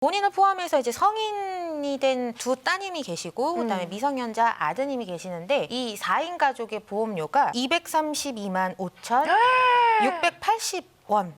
본인을 포함해서 이제 성인이 된 두 따님이 계시고 그다음에 미성년자 아드님이 계시는데 이 4인 가족의 보험료가 232만 5,680원.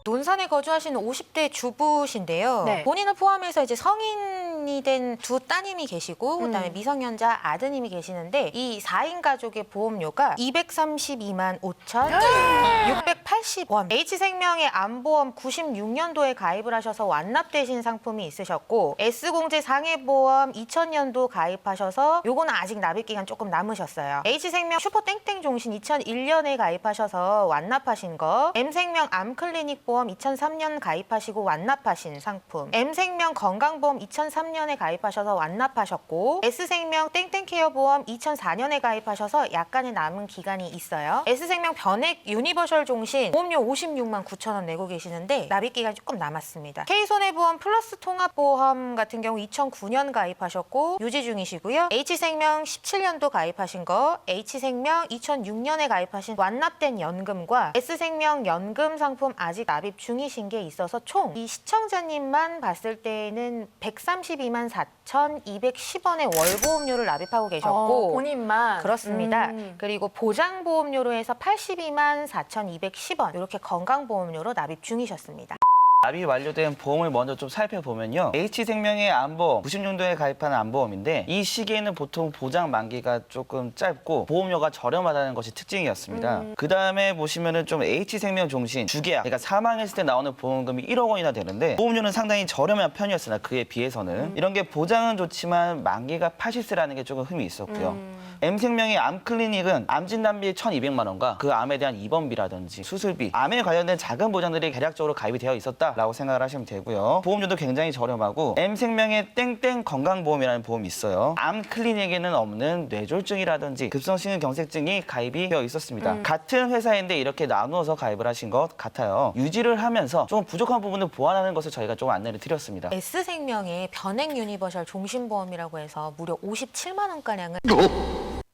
논산에 거주하시는 50대 주부신데요. 네. 본인을 포함해서 이제 성인이 된 두 따님이 계시고 그다음에 미성년자 아드님이 계시는데 이 4인 가족의 보험료가 232만 5,680원. H생명의 암보험 96년도에 가입을 하셔서 완납되신 상품이 있으셨고 S공제 상해보험 2000년도 가입하셔서 요거는 아직 납입기간 조금 남으셨어요. H생명 슈퍼땡땡 종신 2001년에 가입하셔서 완납하신 거, M생명 암클리닉 보험 2003년 가입하시고 완납하신 상품, M생명 건강보험 2003년에 가입하셔서 완납하셨고 S생명 땡땡케어 보험 2004년에 가입하셔서 약간의 남은 기간이 있어요. S생명 변액 유니버셜 종신 보험료 56만 9천 원 내고 계시는데 납입기간이 조금 남았습니다. K손해보험 플러스 통합보험 같은 경우 2009년 가입하셨고 유지 중이시고요. H생명 17년도 가입하신 거, H생명 2006년에 가입하신 완납된 연금과 S생명 연금 상품 아직 납입 중이신 게 있어서 총 이 시청자님만 봤을 때는 132만 4,210원의 월보험료를 납입하고 계셨고 본인만. 그렇습니다. 그리고 보장보험료로 해서 82만 4,210원 이렇게 건강보험료로 납입 중이셨습니다. 납입 완료된 보험을 먼저 좀 살펴보면요. H생명의 암보험, 90년도에 가입하는 암보험인데 이 시기에는 보통 보장 만기가 조금 짧고 보험료가 저렴하다는 것이 특징이었습니다. 그 다음에 보시면은 좀 H생명 종신, 주계약, 그러니까 사망했을 때 나오는 보험금이 1억 원이나 되는데 보험료는 상당히 저렴한 편이었으나 그에 비해서는 이런 게 보장은 좋지만 만기가 80세라는 게 조금 흠이 있었고요. M생명의 암클리닉은 암 진단비 1,200만 원과 그 암에 대한 입원비라든지 수술비, 암에 관련된 작은 보장들이 대략적으로 가입이 되어 있었다라고 생각을 하시면 되고요. 보험료도 굉장히 저렴하고 M생명의 땡땡 건강보험이라는 보험이 있어요. 암클리닉에는 없는 뇌졸중이라든지 급성심근경색증이 가입이 되어 있었습니다. 같은 회사인데 이렇게 나누어서 가입을 하신 것 같아요. 유지를 하면서 좀 부족한 부분을 보완하는 것을 저희가 좀 안내를 드렸습니다. S생명의 변액 유니버셜 종신보험이라고 해서 무려 57만 원가량을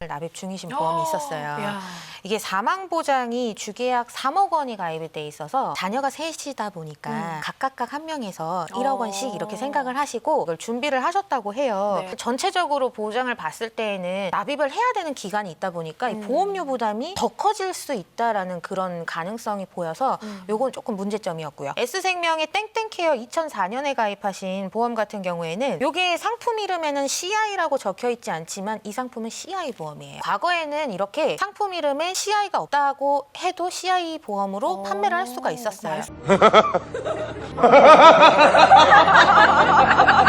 납입 중이신 보험이 있었어요. 야. 이게 사망보장이 주계약 3억 원이 가입이 돼 있어서 자녀가 셋이다 보니까 각각 한 명에서 1억 원씩 이렇게 생각을 하시고 이걸 준비를 하셨다고 해요. 네. 전체적으로 보장을 봤을 때에는 납입을 해야 되는 기간이 있다 보니까 이 보험료 부담이 더 커질 수 있다라는 그런 가능성이 보여서 요건 조금 문제점이었고요. S생명의 땡땡케어 2004년에 가입하신 보험 같은 경우에는 요게 상품 이름에는 CI라고 적혀 있지 않지만 이 상품은 CI 보험이에요. 과거에는 이렇게 상품 이름에 CI가 없다고 해도 CI 보험으로 판매를 할 수가 있었어요.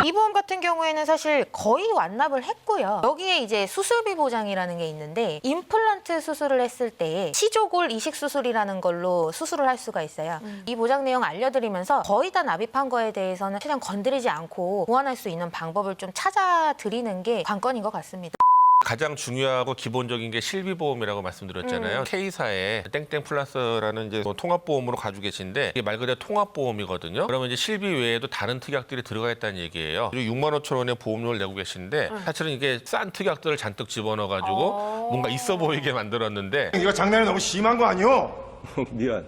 이 보험 같은 경우에는 사실 거의 완납을 했고요. 여기에 이제 수술비 보장이라는 게 있는데 임플란트 수술을 했을 때 치조골 이식 수술이라는 걸로 수술을 할 수가 있어요. 이 보장 내용 알려드리면서 거의 다 납입한 거에 대해서는 최대한 건드리지 않고 보완할 수 있는 방법을 좀 찾아드리는 게 관건인 것 같습니다. 가장 중요하고 기본적인 게 실비보험이라고 말씀드렸잖아요. K사에 땡땡 플러스라는 이제 통합보험으로 가지고 계신데 이게 말 그대로 통합보험이거든요. 그러면 이제 실비 외에도 다른 특약들이 들어가 있다는 얘기예요. 그리고 6만 5천 원의 보험료를 내고 계시는데 사실은 이게 싼 특약들을 잔뜩 집어넣어가지고 뭔가 있어 보이게 만들었는데 이거 장난이 너무 심한 거 아니오? 미안.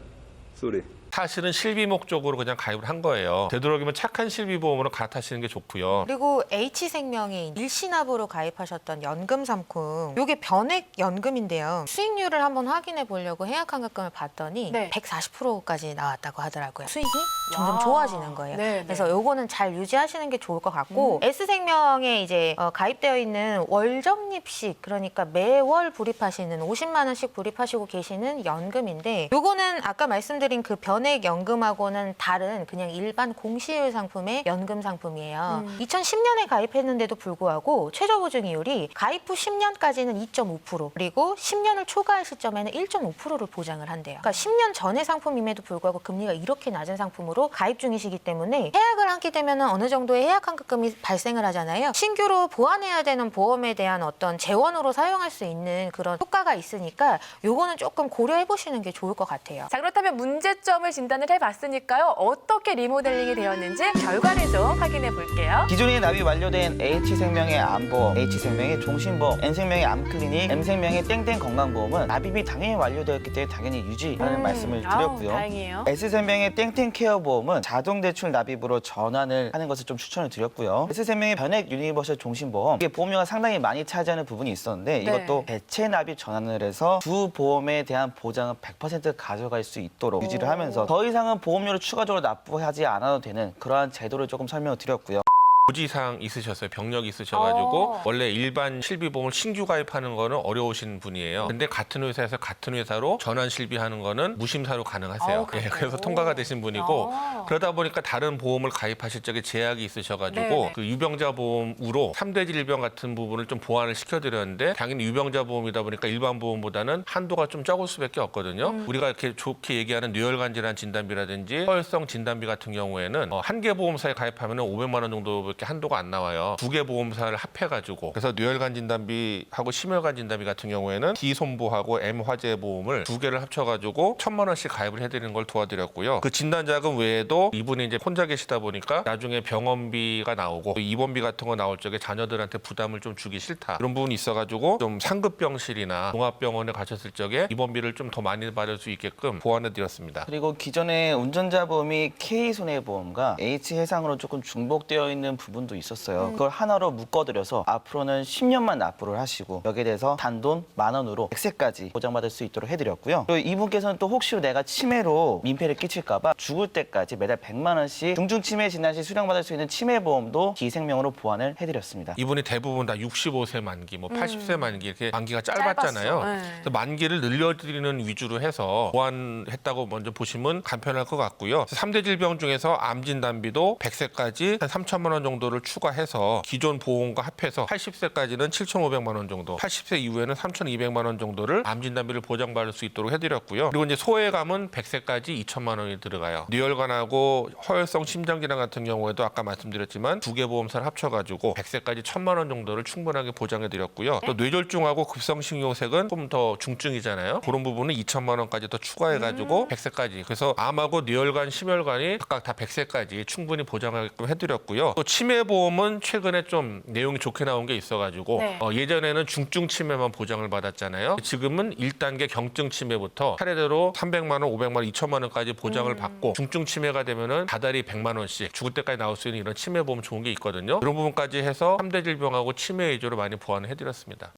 쏘리. 사실은 실비 목적으로 그냥 가입을 한 거예요. 되도록이면 착한 실비보험으로 갈아타시는 게 좋고요. 그리고 H생명에 일시납으로 가입하셨던 연금 상품 요게 변액 연금인데요. 수익률을 한번 확인해 보려고 해약환급금을 봤더니 네. 140%까지 나왔다고 하더라고요. 수익이 점점 와. 좋아지는 거예요. 네, 그래서 요거는 잘 유지하시는 게 좋을 것 같고 S생명에 이제 가입되어 있는 월적립식 그러니까 매월 불입하시는 50만 원씩 불입하시고 계시는 연금인데 요거는 아까 말씀드린 그 변액 연금하고는 다른 그냥 일반 공시율 상품의 연금 상품이에요. 2010년에 가입했는데도 불구하고 최저보증이율이 가입 후 10년까지는 2.5% 그리고 10년을 초과할 시점에는 1.5%를 보장을 한대요. 그러니까 10년 전의 상품임에도 불구하고 금리가 이렇게 낮은 상품으로 가입 중이시기 때문에 해약을 하게 되면 어느 정도의 해약환급금이 발생을 하잖아요. 신규로 보완해야 되는 보험에 대한 어떤 재원으로 사용할 수 있는 그런 효과가 있으니까 요거는 조금 고려해 보시는 게 좋을 것 같아요. 자, 그렇다면 문제점을 진단을 해봤으니까요. 어떻게 리모델링이 되었는지 결과를 좀 확인해 볼게요. 기존에 납입 완료된 H생명의 암보험, H생명의 종신보험, N생명의 암클리닉, M생명의 땡땡 건강보험은 납입이 당연히 완료되었기 때문에 당연히 유지라는 말씀을 드렸고요. 다행이에요. S생명의 땡땡 케어 보험은 자동 대출 납입으로 전환을 하는 것을 좀 추천을 드렸고요. S생명의 변액 유니버설 종신보험, 이게 보험료가 상당히 많이 차지하는 부분이 있었는데 이것도 대체 납입 전환을 해서 두 보험에 대한 보장은 100% 가져갈 수 있도록 유지를 하면서 더 이상은 보험료를 추가적으로 납부하지 않아도 되는 그러한 제도를 조금 설명을 드렸고요. 고지사항 있으셨어요. 병력이 있으셔가지고 원래 일반 실비보험을 신규 가입하는 거는 어려우신 분이에요. 근데 같은 회사에서 같은 회사로 전환 실비하는 거는 무심사로 가능하세요. 그래요? 그래서 통과가 되신 분이고 아. 그러다 보니까 다른 보험을 가입하실 적에 제약이 있으셔가지고 네네. 그 유병자 보험으로 3대 질병 같은 부분을 좀 보완을 시켜드렸는데 당연히 유병자 보험이다 보니까 일반 보험보다는 한도가 좀 적을 수밖에 없거든요. 우리가 이렇게 좋게 얘기하는 뇌혈관 질환 진단비라든지 허혈성 진단비 같은 경우에는 한 개 보험사에 가입하면 500만 원 정도 이렇게 한도가 안 나와요. 두 개 보험사를 합해가지고 그래서 뇌혈관 진단비하고 심혈관 진단비 같은 경우에는 D손보하고 M화재 보험을 두 개를 합쳐가지고 1,000만 원씩 가입을 해드리는 걸 도와드렸고요. 그 진단자금 외에도 이분이 이제 혼자 계시다 보니까 나중에 병원비가 나오고 입원비 같은 거 나올 적에 자녀들한테 부담을 좀 주기 싫다 이런 부분이 있어가지고 좀 상급병실이나 종합병원에 가셨을 적에 입원비를 좀 더 많이 받을 수 있게끔 보완해드렸습니다. 그리고 기존에 운전자 보험이 K손해보험과 H해상으로 조금 중복되어 있는 부분도 있었어요. 그걸 하나로 묶어드려서 앞으로는 10년만 납부를 하시고 여기에 대해서 단돈 10,000원으로 100세까지 보장받을 수 있도록 해드렸고요. 그리고 이분께서는 또 혹시 내가 치매로 민폐를 끼칠까 봐 죽을 때까지 매달 100만 원씩 중증치매 진단 시 수령받을 수 있는 치매보험도 D생명으로 보완을 해드렸습니다. 이분이 대부분 다 65세 만기, 뭐 80세 만기 이렇게 만기가 짧았잖아요. 짧았어. 네. 그래서 만기를 늘려드리는 위주로 해서 보완했다고 먼저 보시면 간편할 것 같고요. 3대 질병 중에서 암 진단비도 100세까지 한 3,000만 원 정도를 추가해서 기존 보험과 합해서 80세까지는 7,500만 원 정도, 80세 이후에는 3,200만 원 정도를 암 진단비를 보장받을 수 있도록 해드렸고요. 그리고 이제 소외감은 100세까지 2,000만 원이 들어가요. 뇌혈관하고 허혈성 심장질환 같은 경우에도 아까 말씀드렸지만 두 개 보험사를 합쳐가지고 100세까지 1,000만 원 정도를 충분하게 보장해드렸고요. 또 뇌졸중하고 급성심경색은 좀 더 중증이잖아요. 그런 부분은 2,000만 원까지 더 추가해가지고 100세까지. 그래서 암하고 뇌혈관, 심혈관이 각각 다 100세까지 충분히 보장하게끔 해드렸고요. 또 치매보험은 최근에 좀 내용이 좋게 나온 게 있어가지고 네. 예전에는 중증 치매만 보장을 받았잖아요. 지금은 1단계 경증 치매부터 차례대로 300만 원, 500만 원, 2천만 원까지 보장을 받고 중증 치매가 되면은 다달이 100만 원씩 죽을 때까지 나올 수 있는 이런 치매보험 좋은 게 있거든요. 그런 부분까지 해서 3대 질병하고 치매 위주로 많이 보완을 해드렸습니다.